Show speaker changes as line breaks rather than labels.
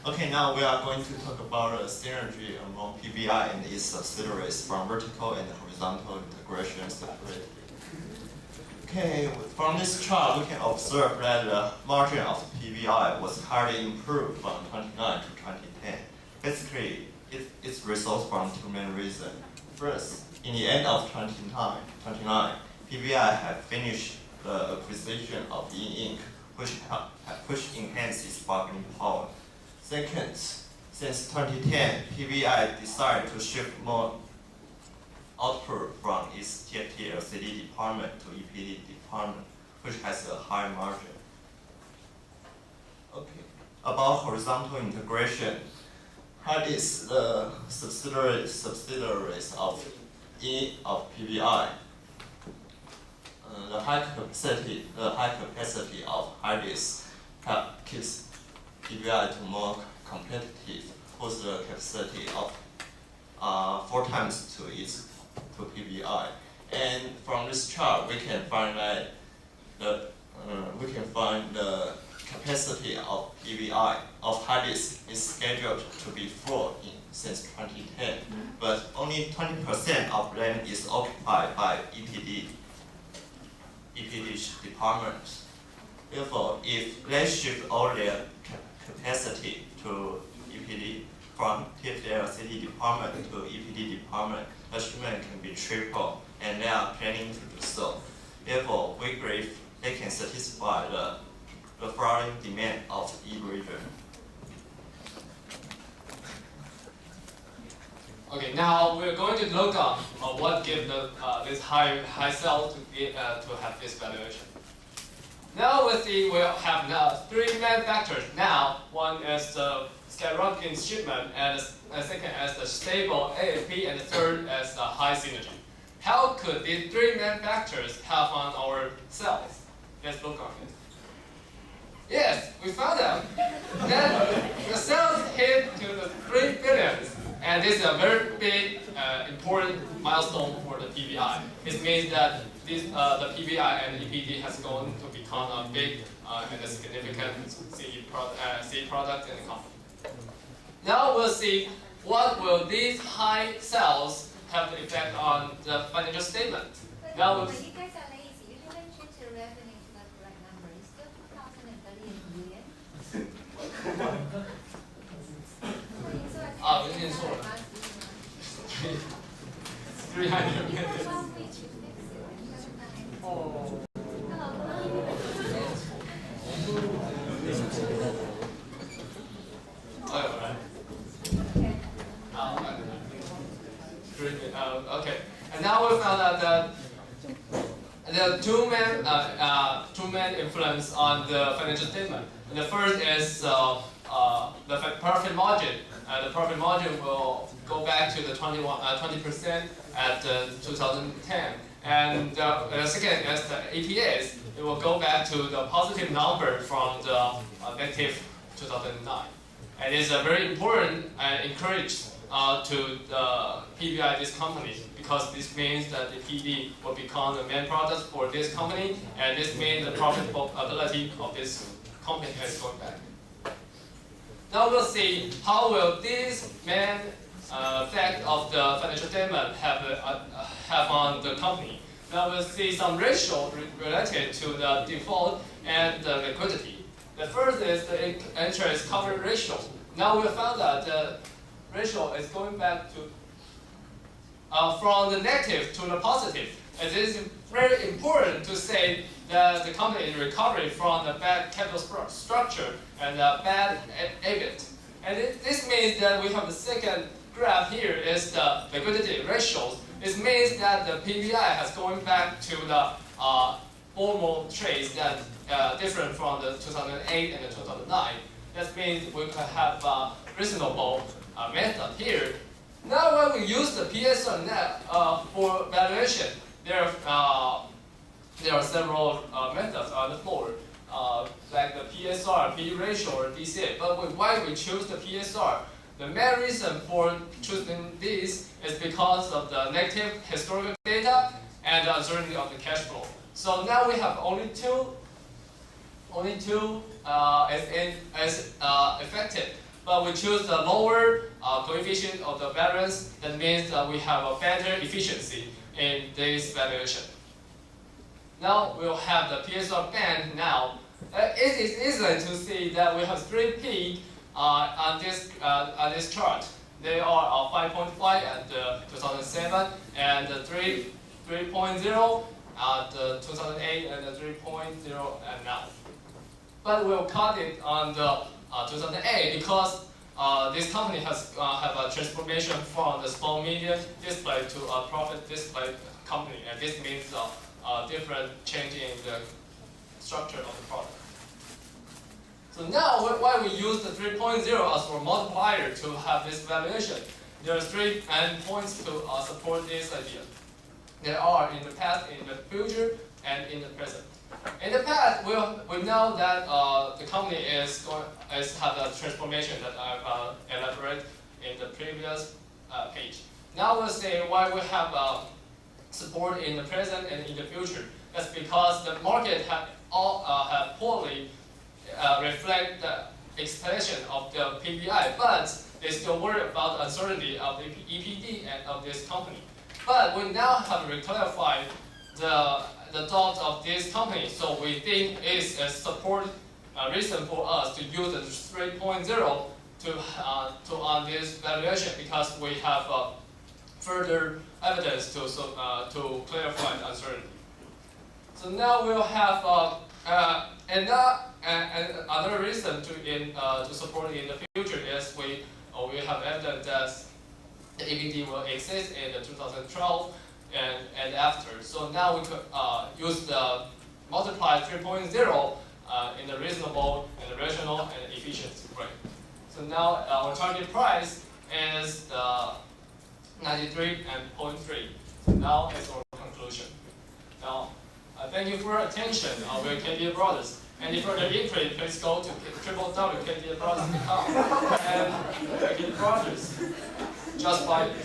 Okay, now we are going to talk about the synergy among PBI and its subsidiaries from vertical and horizontal integration separately. Okay, from this chart, we can observe that the margin of PBI was highly improved from 2009 to 2010. Basically, it results from two main reasons. First, in the end of 2009, PBI had finished the acquisition of E-Ink, which enhances bargaining power. Second, since 2010, PBI decided to shift more output from its TFT LCD department to EPD department, which has a high margin. Okay. About horizontal integration, HARD is the subsidiaries of PBI. The high capacity of HARD keeps PBI to more competitive, with the capacity of 4 times to PBI. And from this chart, we can find that the capacity of PBI of hard disk is scheduled to be full since 2010, but only 20% of them is occupied by EPD departments. Therefore, if they shift all their capacity to EPD from TFT-LCD department to EPD department, the shipment can be triple, and they are planning to do so. Therefore, we believe they can satisfy the flowing demand of E region.
Okay, now we're going to look at what gives this high sell to have this valuation. Now we have now 3 main factors. Now one is the skyrocketing shipment, and the second is the stable ASP, and the third is the high synergy. How could these 3 main factors help on our sales? Let's look on it. Yes, we found out that the sales hit to the 3 billion, and this is a very big, important milestone for the PBI. It means that the PBI and EPD has gone to become a big and a significant CE product in the company. Now we'll see what will these high sales have the effect on the financial statement. Now
But you guys are lazy. You haven't changed the revenue to the correct number. It's still 2,038 million.
有点错了300 million. Okay, and now we found out that there are two main influence on the financial statement. And the first is the profit margin. The profit margin will go back to the 20% at 2010. And the second is the EPS. It will go back to the positive number from the negative 2009. And it's very important and encouraged to the PBI, this company, because this means that the PD will become the main product for this company, and this means the profitability of this company is going back. Now we'll see how will this main effect of the financial statement have on the company. Now we'll see some ratio related to the default and the liquidity. The first is the interest coverage ratio. Now we found that the ratio is going back to from the negative to the positive. It is very important to say that the company is recovering from the bad capital structure and the bad EBIT. And this means that we have the second graph here is the liquidity ratios. This means that the PBI has going back to the formal trades that different from the 2008 and the 2009. That means we can have a reasonable method here. Now when we use the PSR net for valuation, there are several methods on the floor, like the PSR, P ratio, or DCA. But why we choose the PSR? The main reason for choosing this is because of the negative historical data and the uncertainty of the cash flow. So now we have only two as effective. but we choose the lower coefficient of the variance. That means that we have a better efficiency in this valuation. Now we'll have the PSR band now. It is easy to see that we have 3 peaks on this chart. They are 5.5 at 2007 and 3.0 at 2008 and 3.0 and now. But we'll cut it on the 2008 because this company has have a transformation from the small media display to a profit display company, and this means a different change in the structure of the product. So now, why we use the 3.0 as our multiplier to have this valuation? There are 3 endpoints to support this idea. There are in the past, in the future, and in the present. In the past, we know that the company is have a transformation that I've elaborated in the previous page. Now we'll see why we have support in the present and in the future. That's because the market have poorly reflect the expectation of the PPI, but they still worry about the uncertainty of the EPD and of this company. But we now have reclarified the thought of this company, so we think it is a support reason for us to use the 3.0 to on this valuation, because we have further evidence to clarify the uncertainty. So now we'll have another reason to support in the future is we have evidence that the EPD will exist in the 2012 and after. So now we could use the multiply 3.0 in a reasonable and rational and efficient way. So now our target price is 93.3. So now is our conclusion. Now, thank you for your attention. We're KDA Brothers. Any further inquiry, please go to www.kdabrothers.com and KDA Brothers. Just buy it.